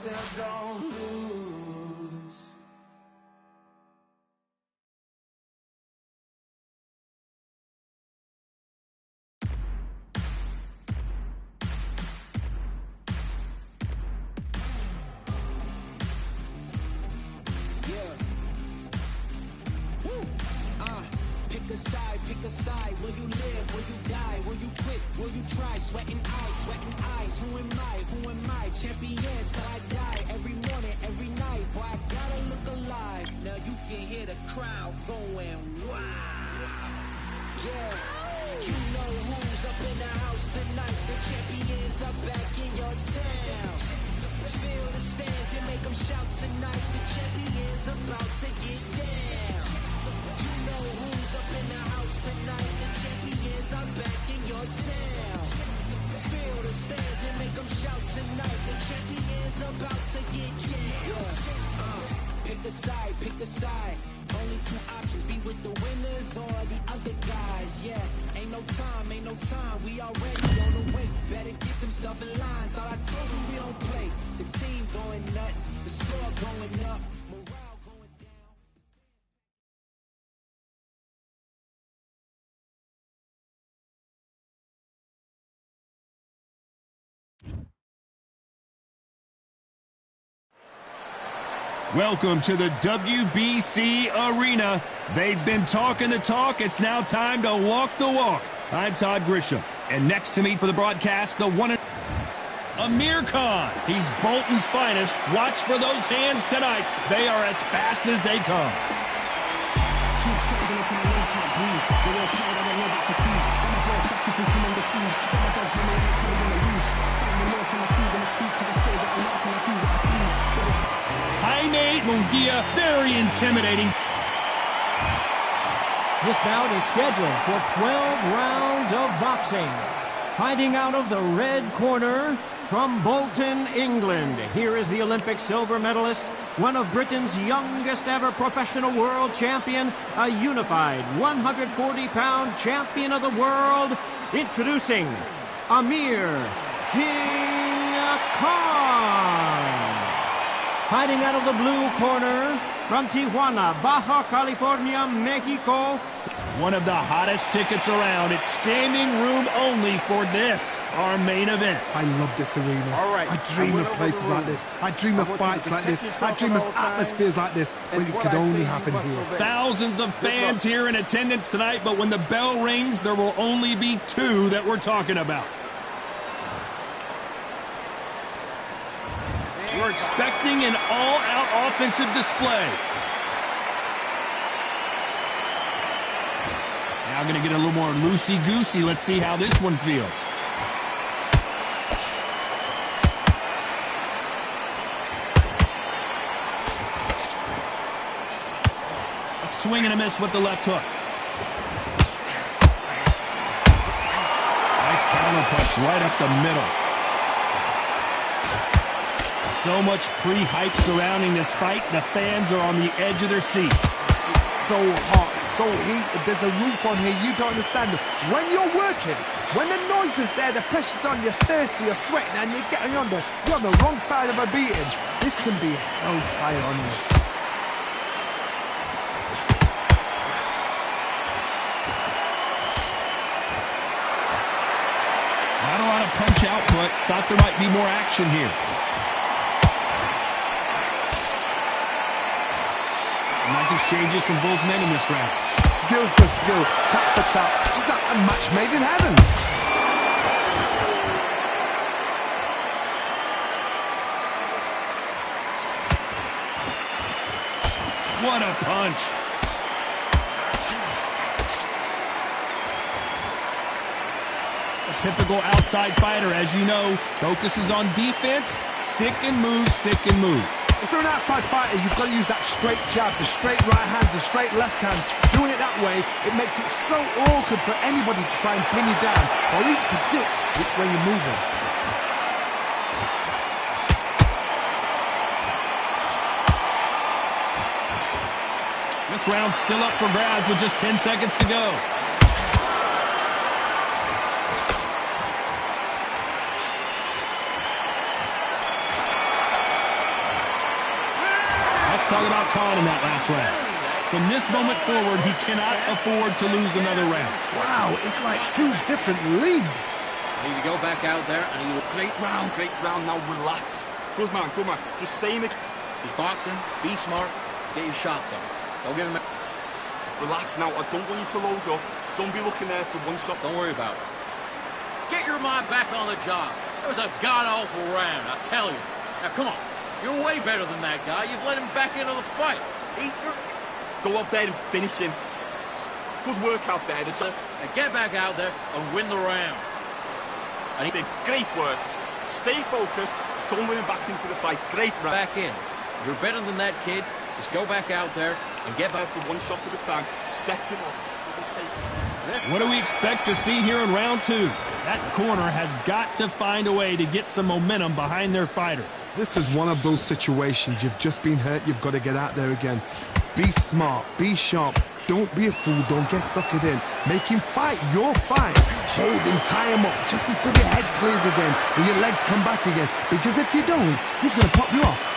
UCL don't lose. Pick a side, will you live, will you die, will you quit, will you try, sweating eyes, who am I, champion till I die, every morning, every night, boy, I gotta look alive, now you can hear the crowd going, wow, yeah, you know who's up in the house tonight, the champions are back in your town, feel the stands and make them shout tonight, the champions about to get down, you know who's up in the house tonight, the champions are back in your town, feel the stands and make them shout tonight, the champions about to get down, pick a side, only two options, be with the winners or the other guys, yeah, ain't no time, we already on the way, better get themselves in line, thought I told you we don't play, the team going nuts, the score going up, morale going down. Welcome to the WBC Arena. They've been talking the talk. It's now time to walk the walk. I'm Todd Grisham. And next to me for the broadcast, the one... Amir Khan. He's Bolton's finest. Watch for those hands tonight. They are as fast as they come. Jaime Munguia, very intimidating. This bout is scheduled for 12 rounds of boxing. Fighting out of the red corner from Bolton, England. Here is the Olympic silver medalist, one of Britain's youngest ever professional world champion, a unified 140-pound champion of the world, introducing Amir King Khan. Fighting out of the blue corner from Tijuana, Baja California, Mexico. One of the hottest tickets around. It's standing room only for this, our main event. I love this arena. All right. I dream of places like this. I dream of fights like this. I dream of atmospheres like this, but it could only happen here. Thousands of fans here in attendance tonight, but when the bell rings, there will only be two that we're talking about. We're expecting an all-out offensive display. Now going to get a little more loosey-goosey. Let's see how this one feels. A swing and a miss with the left hook. Nice counter punch right up the middle. So much pre-hype surrounding this fight. The fans are on the edge of their seats. It's so hot, so heat. There's a roof on here. You don't understand. When you're working, when the noise is there, the pressure's on, you're thirsty, you're sweating, and you're on the wrong side of a beating. This can be hellfire on you. Not a lot of punch output. Thought there might be more action here. Nice exchanges from both men in this round. Skill for skill, tap for tap. Just like a match made in heaven. What a punch. A typical outside fighter, as you know, focuses on defense, stick and move, stick and move. If you're an outside fighter, you've got to use that straight jab, the straight right hands, the straight left hands. Doing it that way, it makes it so awkward for anybody to try and pin you down or even predict which way you're moving. This round's still up for grabs with just 10 seconds to go. talk about Khan in that last round. From this moment forward, he cannot afford to lose another round. Wow, it's like two different leagues. Need to go back out there and he will... Great round, now relax. Good man, just say it. He's boxing, be smart, get your shots up. Don't give him a... Relax now, I don't want you to load up. Don't be looking there for one shot. Don't worry about it. Get your mind back on the job. It was a god-awful round, I tell you. Now, come on. You're way better than that guy. You've let him back into the fight. Go out there and finish him. Good work out there. And get back out there and win the round. And he said, great work. Stay focused. Don't let him back into the fight. Great round. Back in. You're better than that, kid. Just go back out there and get back. For one shot at a time. Set him up. What do we expect to see here in round two? That corner has got to find a way to get some momentum behind their fighter. This is one of those situations. You've just been hurt. You've got to get out there again. Be smart. Be sharp. Don't be a fool. Don't get suckered in. Make him fight your fight. Hold him, tie him up, just until your head clears again and your legs come back again. Because if you don't, he's going to pop you off.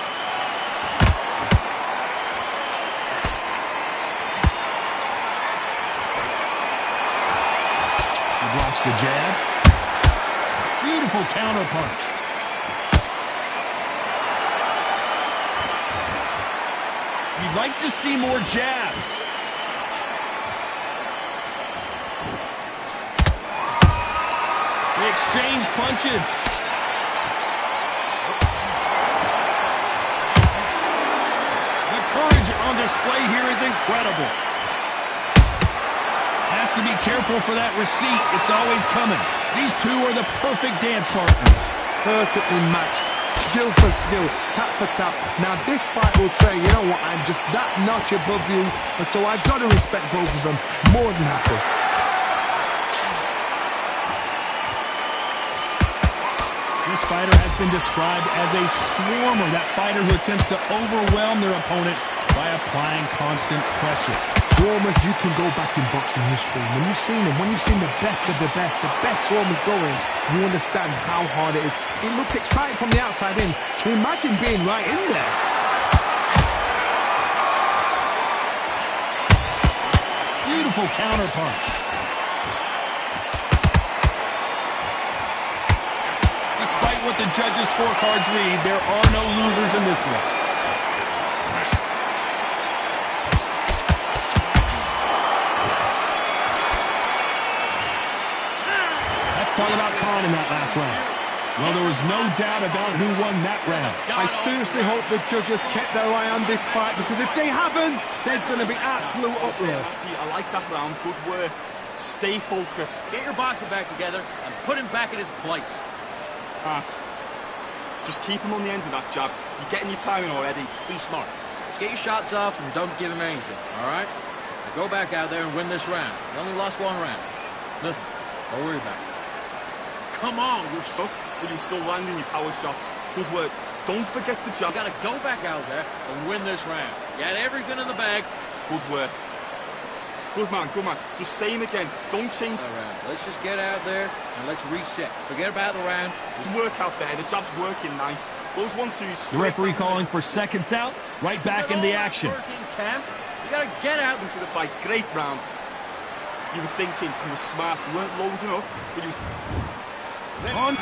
Blocks the jab. Beautiful counter punch. You'd like to see more jabs. They exchange punches. The courage on display here is incredible. Has to be careful for that receipt. It's always coming. These two are the perfect dance partners. Perfectly matched. Skill for skill. Tap for tap. Now this fight will say, you know what, I'm just that notch above you. And so I've got to respect both of them. More than happy. This fighter has been described as a swarmer. That fighter who attempts to overwhelm their opponent by applying constant pressure. Swarmers, you can go back in boxing history. When you've seen them, when you've seen the best of the best swarmers going, you understand how hard it is. It looks exciting from the outside in. Can you imagine being right in there? Beautiful counter punch. Despite what the judges' scorecards read, there are no losers in this one. Talk about Khan in that last round. Well, there was no doubt about who won that round. I seriously hope the judges kept their eye on this fight, because if they haven't, there's going to be absolute uproar. I like that round. Good work. Stay focused. Get your boxing back together and put him back in his place. Right. Just keep him on the end of that jab. You're getting your timing already. Be smart. Just get your shots off and don't give him anything, all right? Now go back out there and win this round. You only lost one round. Listen, don't worry about it. Come on, you're so... But you're still landing your power shots. Good work. Don't forget the jab. You gotta go back out there and win this round. You had everything in the bag. Good work. Good man. Just say him again. Don't change the round. Let's just get out there and let's reset. Forget about the round. Good work out there. The jab's working nice. Those 1-2s. The referee calling for seconds out. Right back in the action. Camp. You gotta get out into the fight. Great round. You were thinking, you were smart. You weren't loading up, but you was... On.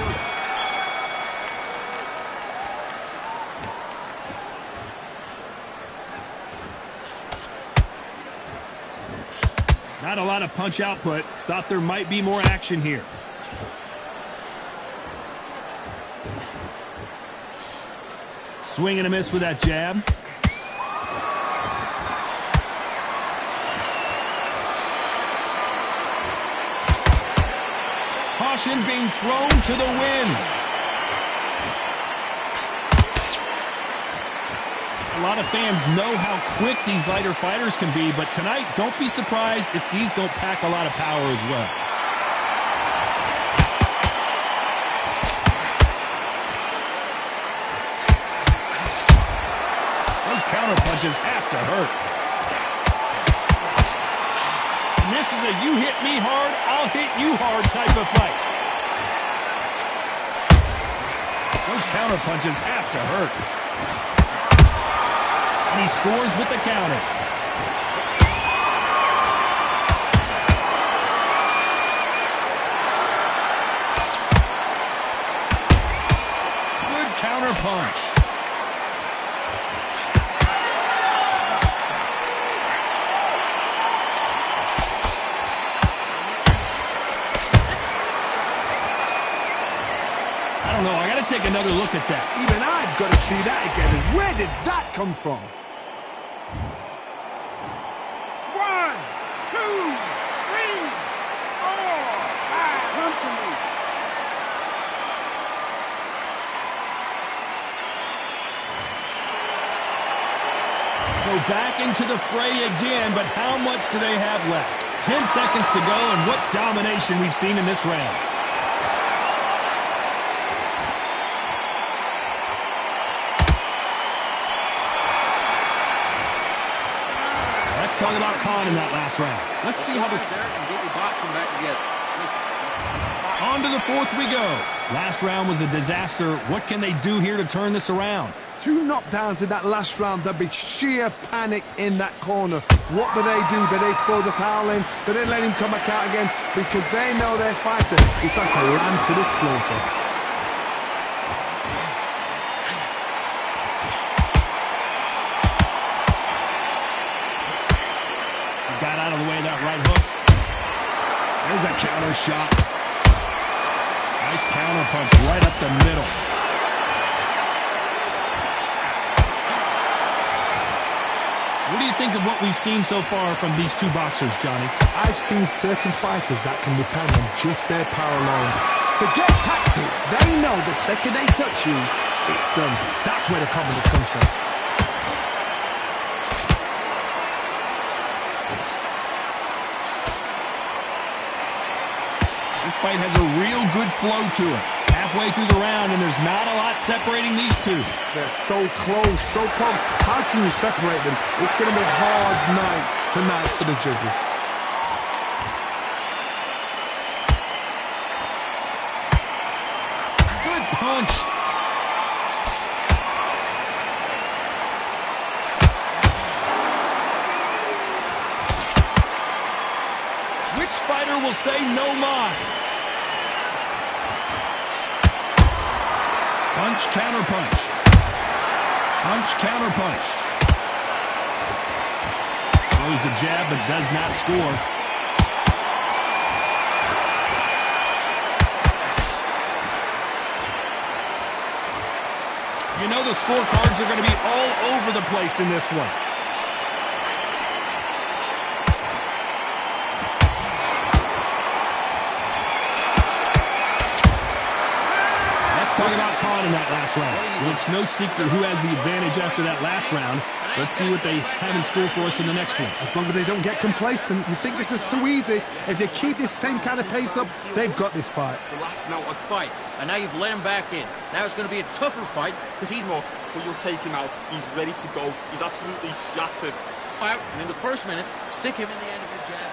Not a lot of punch output. Thought there might be more action here. Swing and a miss with that jab. Caution being thrown to the wind. A lot of fans know how quick these lighter fighters can be, but tonight, don't be surprised if these don't pack a lot of power as well. Those counter punches have to hurt. And this is a you hit me hard, I'll hit you hard type of fight. Those counter punches have to hurt. And he scores with the counter. Good counter punch. I don't know. I got to take another look at that. Even I've got to see that again. Where did that come from? 1, 2, 3, 4, 5. Come to me. So back into the fray again, but how much do they have left? 10 seconds to go, and what domination we've seen in this round. Let's talk about Khan in that last round. Let's see how the... And get your boxing back together. On to the fourth we go. Last round was a disaster. What can they do here to turn this around? 2 knockdowns in that last round. There'd be sheer panic in that corner. What do? Do they throw the towel in? Do they let him come back out again? Because they know their fighter is like a lamb to the slaughter. Got out of the way of that right hook. There's a counter shot. Nice counter punch right up the middle. What do you think of what we've seen so far from these two boxers, Johnny? I've seen certain fighters that can depend on just their power alone. Forget tactics. They know the second they touch you, it's done. That's where the confidence comes from. This fight has a real good flow to it. Halfway through the round, and there's not a lot separating these two. They're so close, so close. How can you separate them? It's going to be a hard night tonight for the judges. Good punch. Which fighter will say no mas? Punch, counter punch. Punch, counter punch. Throws the jab, but does not score. You know the scorecards are going to be all over the place in this one. Talk about Khan in that last round. Well, it's no secret who has the advantage after that last round. Let's see what they have in store for us in the next one. As long as they don't get complacent, you think this is too easy. If they keep this same kind of pace up, they've got this fight. Relax now, a fight. And now you've let him back in. Now it's going to be a tougher fight because he's more. But you'll take him out. He's ready to go. He's absolutely shattered. out. And in the first minute, stick him in the end of your jab.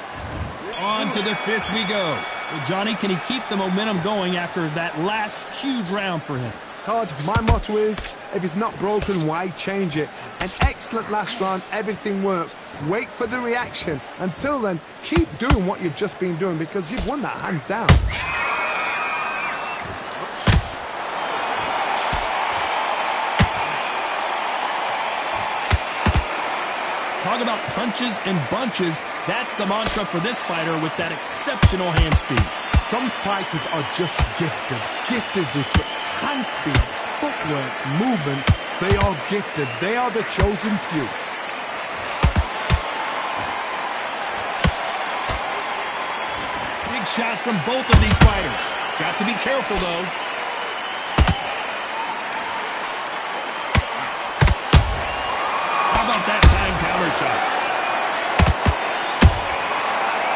On to the fifth we go. Well, Johnny, can he keep the momentum going after that last huge round for him? Todd, my motto is, if it's not broken, why change it? An excellent last round, everything works. Wait for the reaction. Until then, keep doing what you've just been doing because you've won that hands down. Talk about punches and bunches. That's the mantra for this fighter with that exceptional hand speed. Some fighters are just gifted with such hand speed, footwork, movement. They are gifted. They are the chosen few. Big shots from both of these fighters. Got to be careful, though. How about that time counter shot?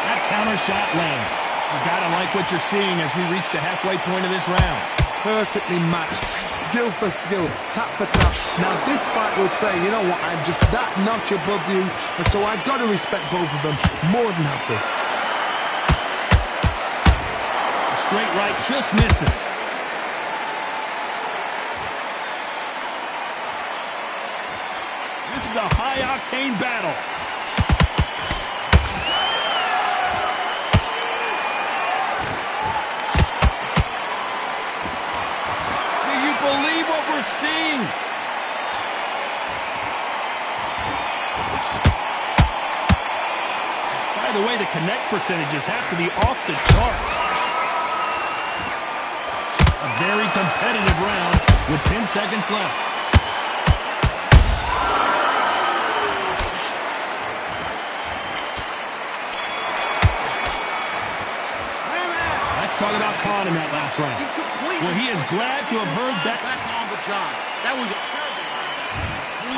That counter shot lands. You gotta like what you're seeing as we reach the halfway point of this round. Perfectly matched, skill for skill, tap for tap. Now this fight will say, you know what, I'm just that notch above you, and so I've got to respect both of them more than happy. Straight right just misses. This is is a high-octane battle. Do you believe what we're seeing? By the way, the connect percentages have to be off the charts. A very competitive round with 10 seconds left. Let's talk about Khan in that last round. Well, he is glad to have heard that. Back on the job. That was a terrible.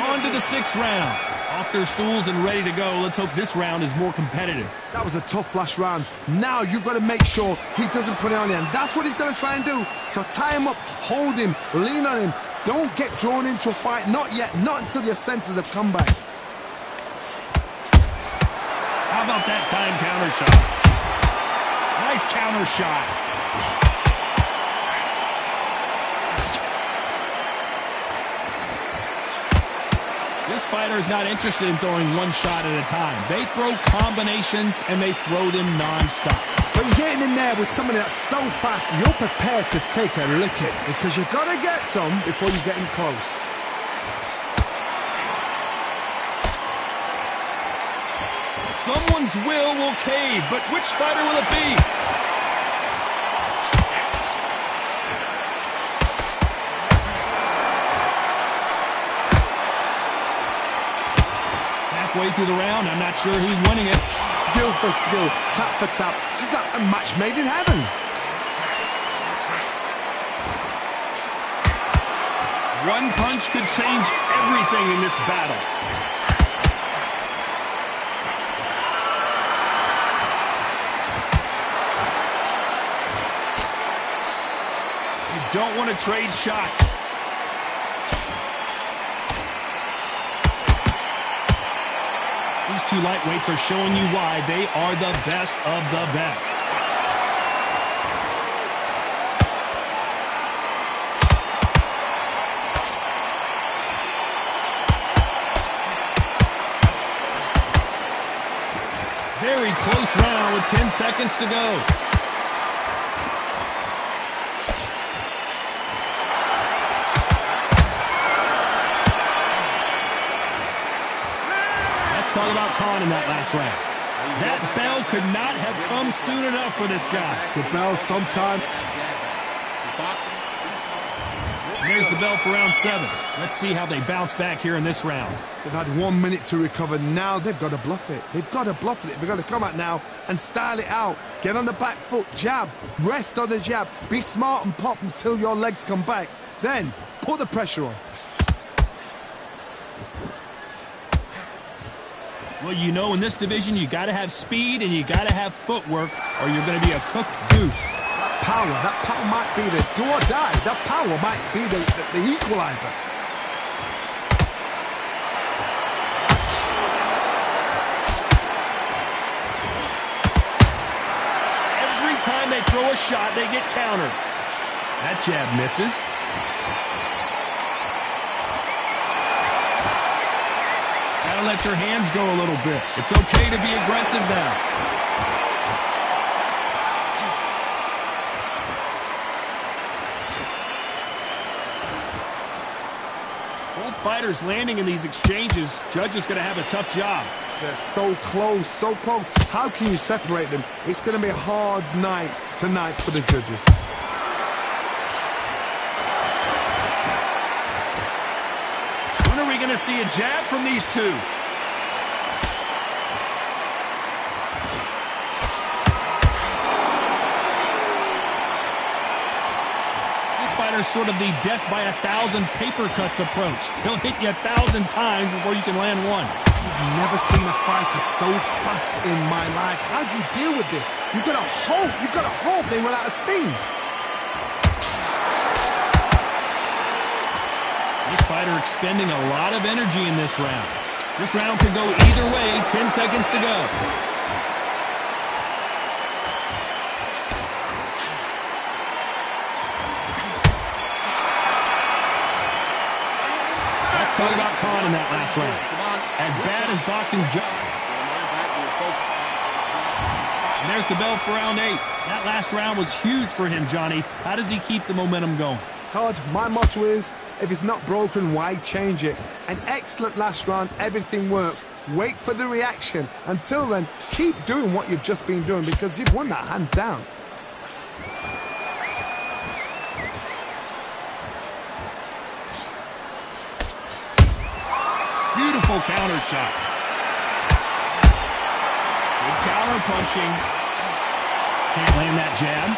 On to the 6th round. Off their stools and ready to go. Let's hope this round is more competitive. That was a tough last round. Now you've got to make sure he doesn't put it on you. And that's what he's going to try and do. So tie him up, hold him, lean on him. Don't get drawn into a fight. Not yet. Not until your senses have come back. How about that time counter shot? Nice counter shot. This fighter is not interested in throwing one shot at a time. They throw combinations, and they throw them non-stop. So you're getting in there with somebody that's so fast, you're prepared to take a licking because you've got to get some before you get in close. Someone's will cave, but which fighter will it be? Halfway through the round, I'm not sure who's winning it. Skill for skill, tap for tap, just like a match made in heaven. One punch could change everything in this battle. You don't want to trade shots. These two lightweights are showing you why they are the best of the best. Very close round with 10 seconds to go. Talk about Khan in that last round. That bell could not have come soon enough for this guy. The bell sometime. There's the bell for round 7. Let's see how they bounce back here in this round. They've had 1 minute to recover. Now they've got to bluff it. They've got to bluff it. They've got to come out now and style it out. Get on the back foot, jab, rest on the jab. Be smart and pop until your legs come back. Then put the pressure on. Well, you know, in this division, you got to have speed and you got to have footwork, or you're going to be a cooked goose. That power might be the do or die. That power might be the equalizer. Every time they throw a shot, they get countered. That jab misses. Gotta let your hands go a little bit. It's okay to be aggressive now. Both fighters landing in these exchanges. Judge is going to have a tough job. They're so close, so close. How can you separate them? It's going to be a hard night tonight for the judges. When are we going to see a jab from these two? This fighter's sort of the death by 1,000 paper cuts approach. He'll hit you 1,000 times before you can land one. I've never seen a fighter so fast in my life. How do you deal with this? You've got to hope they run out of steam. This fighter expending a lot of energy in this round. This round could go either way. 10 seconds to go. That's talk about Khan in that last round. As bad as boxing... And there's the bell for round 8. That last round was huge for him, Johnny. How does he keep the momentum going? Todd, my motto is, if it's not broken, why change it? An excellent last round, everything works. Wait for the reaction. Until then, keep doing what you've just been doing because you've won that hands down. Beautiful counter shot. Good counter punching. Can't land that jab.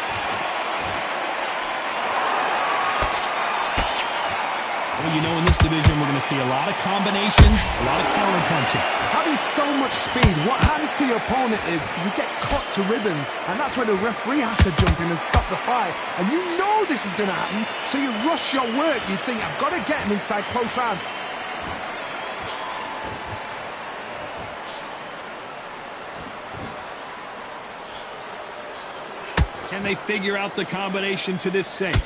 Well, you know, in this division, we're going to see a lot of combinations, a lot of counter punching. Having so much speed, what happens to your opponent is you get cut to ribbons, and that's when the referee has to jump in and stop the fight. And you know this is going to happen, so you rush your work. You think, I've got to get him inside close round. Can they figure out the combination to this safe?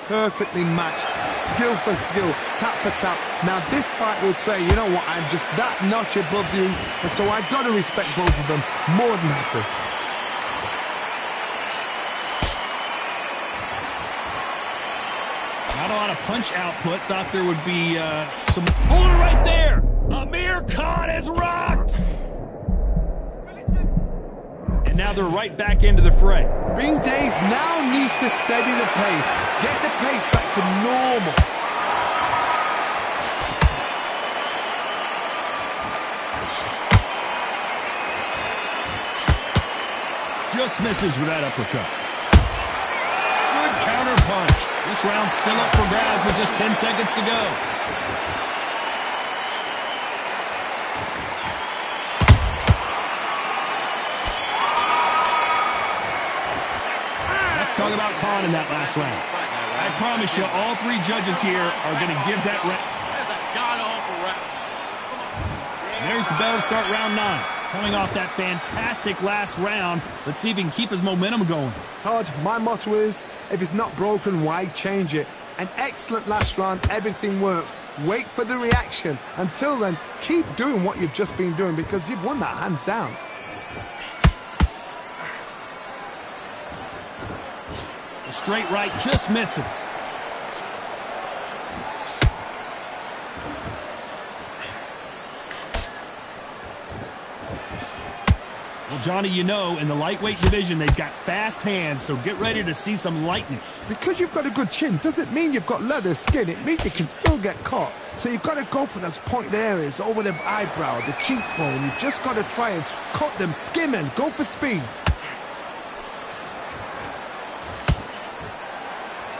Perfectly matched, skill for skill, tap for tap. Now this fight will say, you know what, I'm just that notch above you, and so I've got to respect both of them more than happy. Not a lot of punch output. Thought there would be some... Hold it right there! Amir Khan is rocked! And now they're right back into the fray. Ring Days now needs to steady the pace. Get the pace back to normal. Just misses with that uppercut. Good counter punch. This round's still up for grabs with just 10 seconds to go. Talk about Khan in that last round. I promise you, all three judges here are going to give that round. That's a god-awful round. There's the bell to start round 9. Coming off that fantastic last round, let's see if he can keep his momentum going. Todd, my motto is, if it's not broken, why change it? An excellent last round, everything works. Wait for the reaction. Until then, keep doing what you've just been doing because you've won that hands down. The straight right just misses. Well, Johnny, you know, in the lightweight division, they've got fast hands, so get ready to see some lightning. Because you've got a good chin doesn't mean you've got leather skin. It means you can still get caught. So you've got to go for those pointed areas, over the eyebrow, the cheekbone. You've just got to try and cut them, skim and go for speed.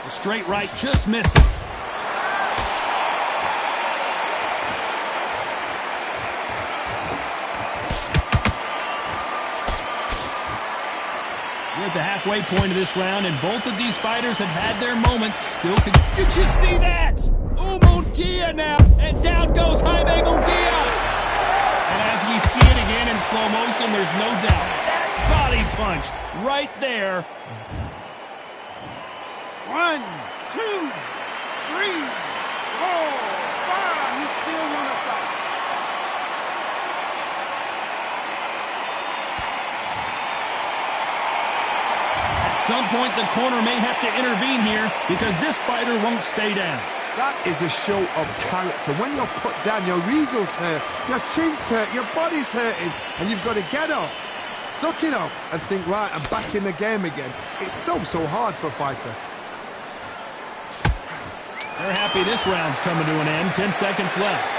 The straight right just misses. We're at the halfway point of this round, and both of these fighters have had their moments. Still can... Did you see that? Munguia now, and down goes Jaime Munguia. And as we see it again in slow motion, there's no doubt. That body punch right there. 1, 2, 3, 4, 5. He still wanna fight. At some point, the corner may have to intervene here because this fighter won't stay down. That is a show of character. When you're put down, your eagle's hurt, your chin's hurt, your body's hurting, and you've got to get up, suck it up, and think, right, I'm back in the game again. It's so hard for a fighter. They're happy this round's coming to an end. 10 seconds left.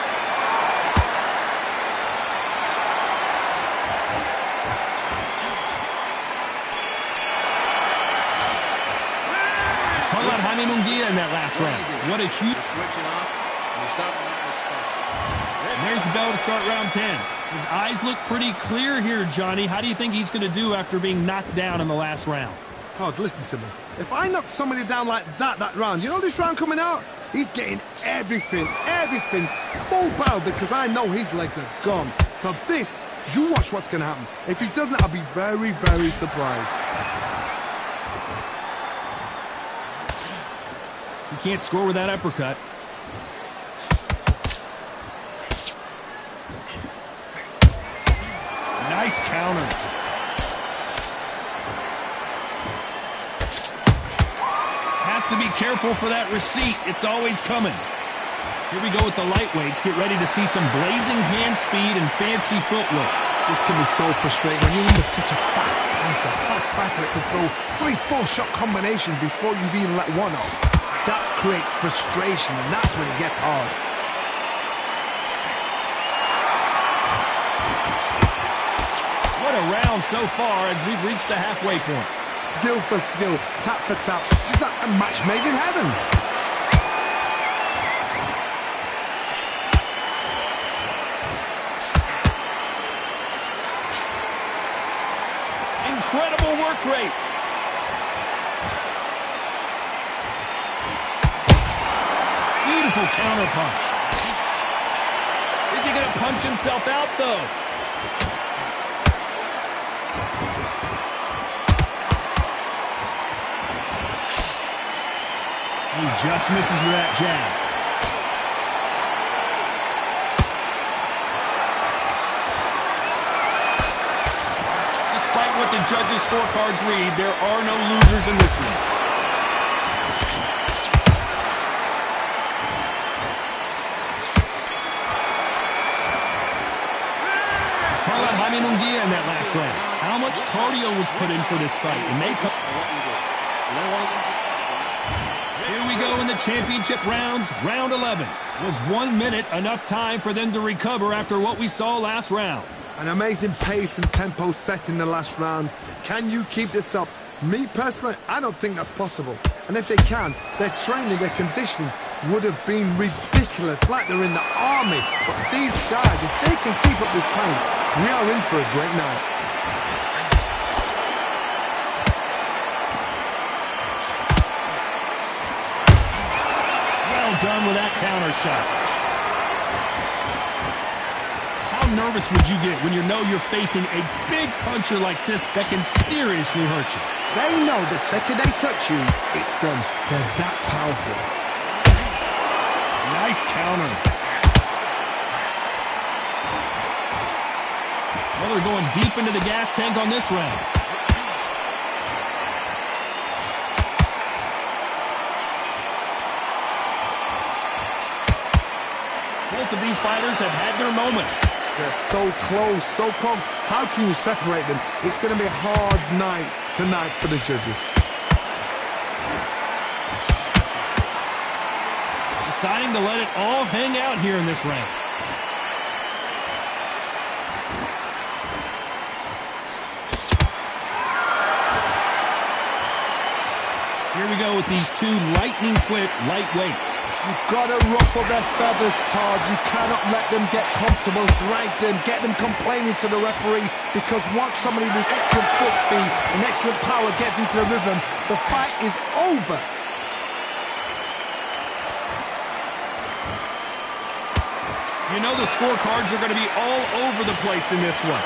Talk about Jaime Munguia in that last round. What a huge... Switching off, and he's stopping at the spot. There's the bell to start round 10. His eyes look pretty clear here, Johnny. How do you think he's going to do after being knocked down in the last round? Todd, listen to me. If I knock somebody down like that round, you know this round coming out? He's getting everything, full barrel because I know his legs are gone. So this, you watch what's going to happen. If he doesn't, I'll be very, very surprised. He can't score with that uppercut. Nice counter. Has to be careful for that receipt. It's always coming. Here we go with the lightweights. Get ready to see some blazing hand speed and fancy footwork. This can be so frustrating when you're under such a fast fighter that can throw 3-4 shot combinations before you've even let one off. That creates frustration, and that's when it gets hard. What a round so far as we've reached the halfway point. Skill for skill, tap for tap, just like a match made in heaven. Incredible work rate. Beautiful counter punch. Is he going to punch himself out, though? He just misses with that jab. Despite what the judges' scorecards read, there are no losers in this one. Talk about Jaime Munguia in that last round. How much cardio was put in for this fight? And they come. Here we go in the championship rounds. Round 11. Was 1 minute enough time for them to recover after what we saw last round? An amazing pace and tempo set in the last round. Can you keep this up? Me personally, I don't think that's possible. And if they can, their training, their conditioning would have been ridiculous, like they're in the army. But these guys, if they can keep up this pace, we are in for a great night. Well done with that counter shot. How nervous would you get when you know you're facing a big puncher like this that can seriously hurt you? They know the second they touch you, it's done. They're that powerful. Nice counter. Well, they're going deep into the gas tank on this round. Both of these fighters have had their moments. They're so close, so close. How can you separate them? It's going to be a hard night tonight for the judges. Deciding to let it all hang out here in this round. Here we go with these two lightning-quick lightweights. You've got to ruffle their feathers, Todd. You cannot let them get comfortable, drag them, get them complaining to the referee, because once somebody with excellent foot speed and excellent power gets into the rhythm, the fight is over. You know the scorecards are going to be all over the place in this one.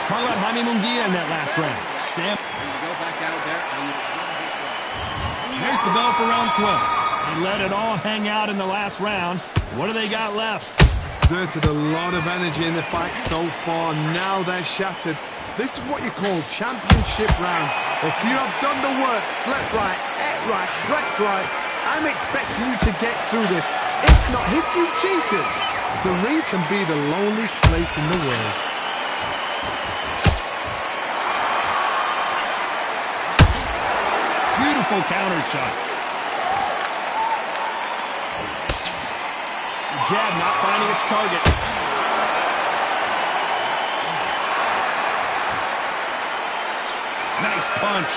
Talk about Jaime Munguia in that last round. Stamp. Go back out there. Here's the bell for round 12. They let it all hang out in the last round. What do they got left? Exerted a lot of energy in the fight so far. Now they're shattered. This is what you call championship rounds. If you have done the work, slept right, ate right, slept right, I'm expecting you to get through this. If not, if you cheated, the ring can be the loneliest place in the world. Beautiful counter shot. The jab not finding its target. Nice punch.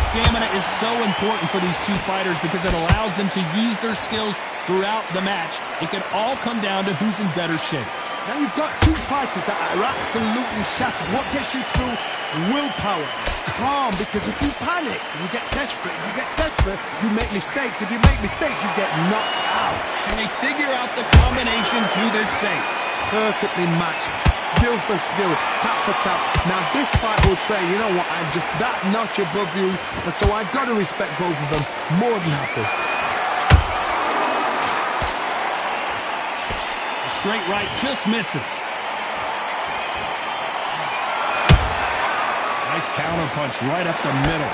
Stamina is so important for these two fighters because it allows them to use their skills throughout the match. It can all come down to who's in better shape. Now you've got two fighters that are absolutely shattered. What gets you through? Willpower. Calm, because if you panic, you get desperate. If you get desperate, you make mistakes. If you make mistakes, you get knocked out. Can they figure out the combination to this safe? Perfectly matched. Skill for skill, tap for tap. Now this fight will say, you know what, I'm just that notch above you, and so I've got to respect both of them. More than happy. The straight right just misses. Nice counter punch right up the middle.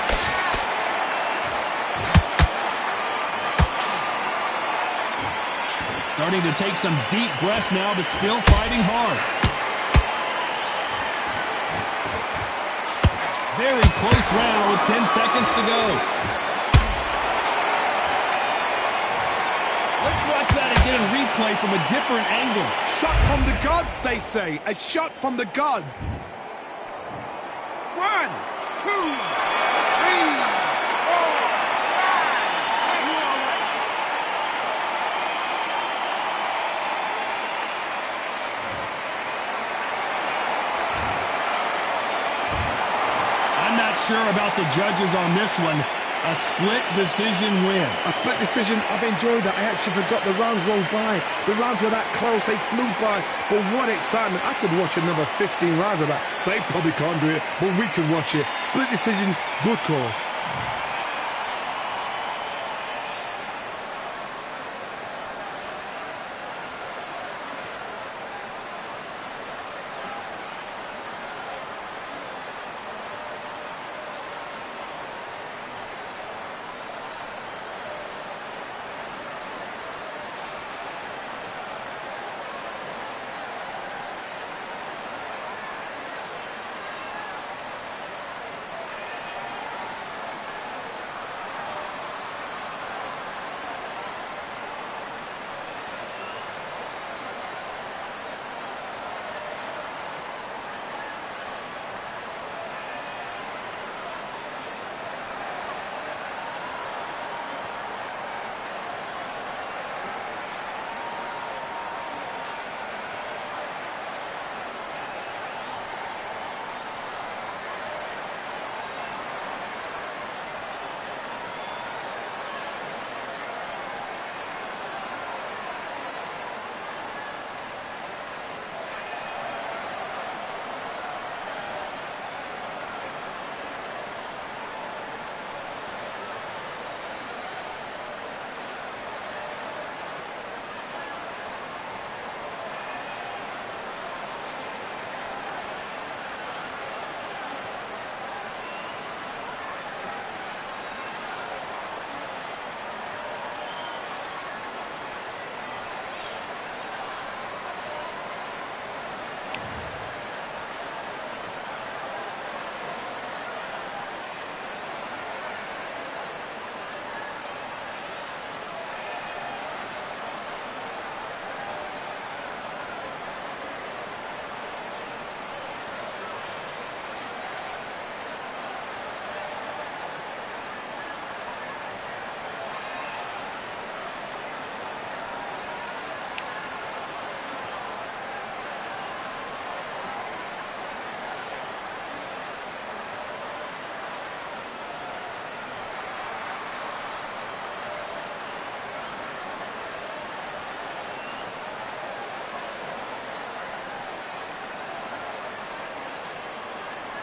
Starting to take some deep breaths now, but still fighting hard. Very close round with 10 seconds to go. Let's watch that again in replay from a different angle. Shot from the gods, they say. A shot from the gods. 1, 2, 3. Sure about the judges on this one. A split decision win. A split decision. I've enjoyed that. I actually forgot the rounds rolled by. The rounds were that close. They flew by. But what excitement. I could watch another 15 rounds of that. They probably can't do it, but we can watch it. Split decision. Good call.